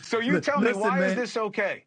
So you tell me, why is this okay?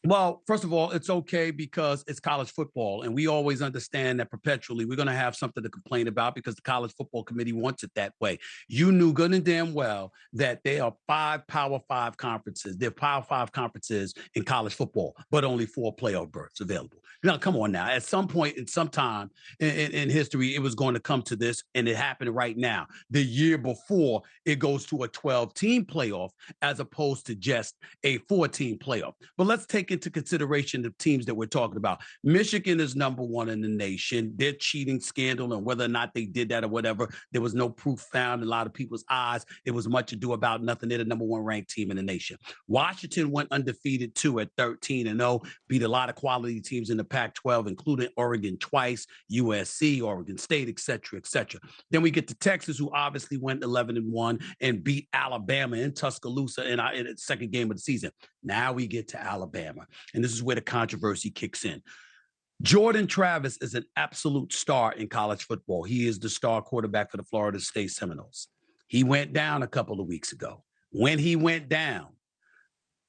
Well, first of all, it's okay because it's college football, and we always understand that perpetually we're going to have something to complain about because the college football committee wants it that way. You knew good and damn well that there are 5 Power 5 conferences. There are Power 5 conferences in college football, but only 4 playoff berths available. Now, come on now. At some point in some time in history, it was going to come to this, and it happened right now. The year before, it goes to a 12-team playoff as opposed to just a 4-team playoff. But let's take into consideration the teams that we're talking about. Michigan is number 1 in the nation. Their cheating scandal and whether or not they did that or whatever, there was no proof found in a lot of people's eyes. It was much ado about nothing. They're the number 1 ranked team in the nation. Washington went undefeated too at 13-0, beat a lot of quality teams in the Pac-12, including Oregon twice, USC, Oregon State, et cetera, et cetera. Then we get to Texas, who obviously went 11-1 and beat Alabama in Tuscaloosa in the second game of the season. Now we get to Alabama. And this is where the controversy kicks in. Jordan Travis is an absolute star in college football. He is the star quarterback for the Florida State Seminoles. He went down a couple of weeks ago. When he went down,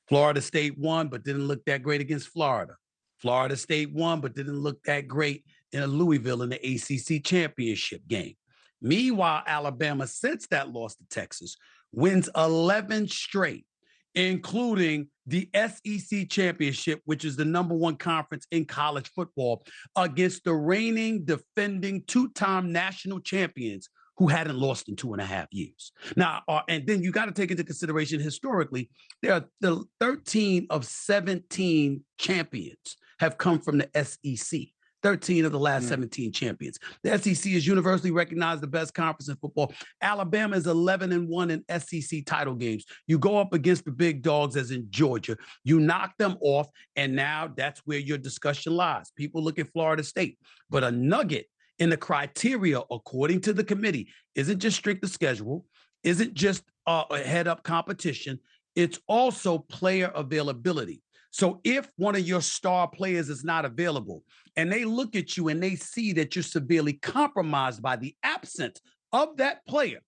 Florida State won, but didn't look that great against Florida. Florida State won, but didn't look that great in Louisville in the ACC championship game. Meanwhile, Alabama, since that loss to Texas, wins 11 straight, including the SEC championship, which is the number 1 conference in college football, against the reigning, defending 2-time national champions who hadn't lost in 2.5 years. Now, and then you got to take into consideration historically, there are the 13 of 17 champions have come from the SEC. 13 of the last 17 champions. The SEC is universally recognized the best conference in football. Alabama is 11-1 in SEC title games. You go up against the big dogs, as in Georgia. You knock them off, and now that's where your discussion lies. People look at Florida State, but a nugget in the criteria, according to the committee, isn't just strength of schedule, isn't just a head-up competition. It's also player availability. So if one of your star players is not available and they look at you and they see that you're severely compromised by the absence of that player,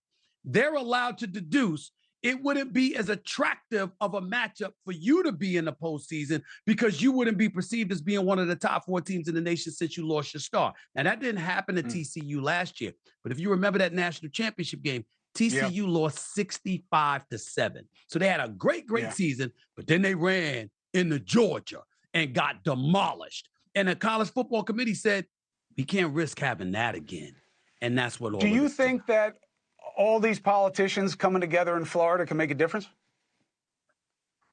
they're allowed to deduce it wouldn't be as attractive of a matchup for you to be in the postseason because you wouldn't be perceived as being one of the top 4 teams in the nation since you lost your star. Now, that didn't happen at TCU last year. But if you remember that national championship game, TCU lost 65-7. So they had a great season, but then they ran into Georgia and got demolished. And the college football committee said, we can't risk having that again. And that's what all. Do you think that all these politicians coming together in Florida can make a difference?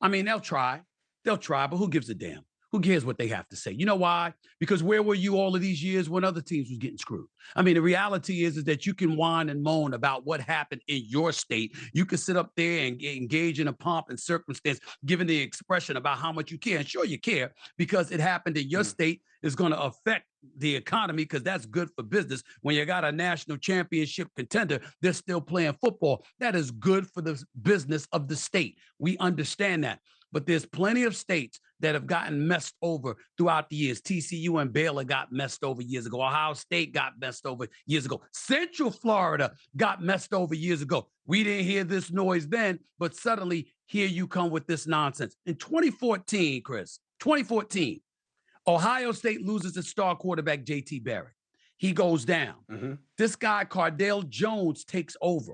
I mean, they'll try, but who gives a damn? Who cares what they have to say? You know why? Because where were you all of these years when other teams was getting screwed? I mean, the reality is that you can whine and moan about what happened in your state. You can sit up there and engage in a pomp and circumstance, giving the expression about how much you care. And sure, you care because it happened in your state. Is going to affect the economy because that's good for business. When you got a national championship contender, they're still playing football. That is good for the business of the state. We understand that. But there's plenty of states that have gotten messed over throughout the years. TCU and Baylor got messed over years ago. Ohio State got messed over years ago. Central Florida got messed over years ago. We didn't hear this noise then, but suddenly here you come with this nonsense. In 2014, Chris, 2014, Ohio State loses its star quarterback, J.T. Barrett. He goes down. This guy, Cardale Jones, takes over.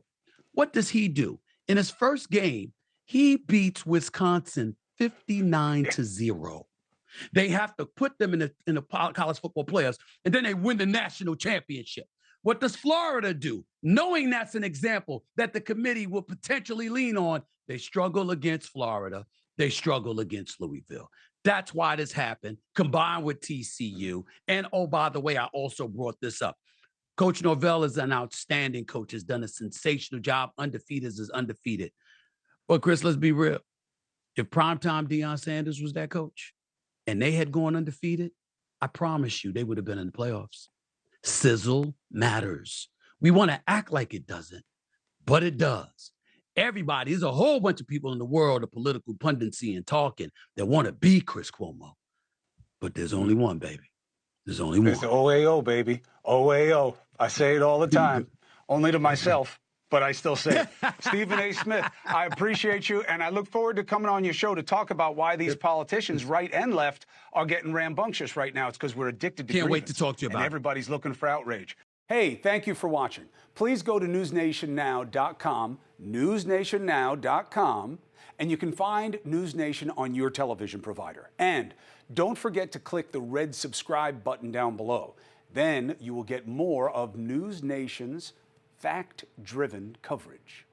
What does he do? In his first game, he beats Wisconsin 59-0. They have to put them in the college football playoffs, and then they win the national championship. What does Florida do? Knowing that's an example that the committee will potentially lean on, they struggle against Florida. They struggle against Louisville. That's why this happened, combined with TCU. And, oh, by the way, I also brought this up. Coach Norvell is an outstanding coach, has done a sensational job. Undefeated is undefeated. But, Chris, let's be real. If primetime Deion Sanders was that coach and they had gone undefeated, I promise you they would have been in the playoffs. Sizzle matters. We want to act like it doesn't, but it does. Everybody, there's a whole bunch of people in the world of political punditry and talking that want to be Chris Cuomo. But there's only one, baby. There's only one. There's the OAO, baby. OAO. I say it all the time, only to myself. but I still say it. Stephen A. Smith, I appreciate you, and I look forward to coming on your show to talk about why these politicians, right and left, are getting rambunctious right now. It's because we're addicted to Can't wait grievance, to talk to you about and it. everybody's looking for outrage. Hey, thank you for watching. Please go to newsnationnow.com, newsnationnow.com, and you can find NewsNation on your television provider. And don't forget to click the red subscribe button down below. Then you will get more of NewsNation's fact-driven coverage.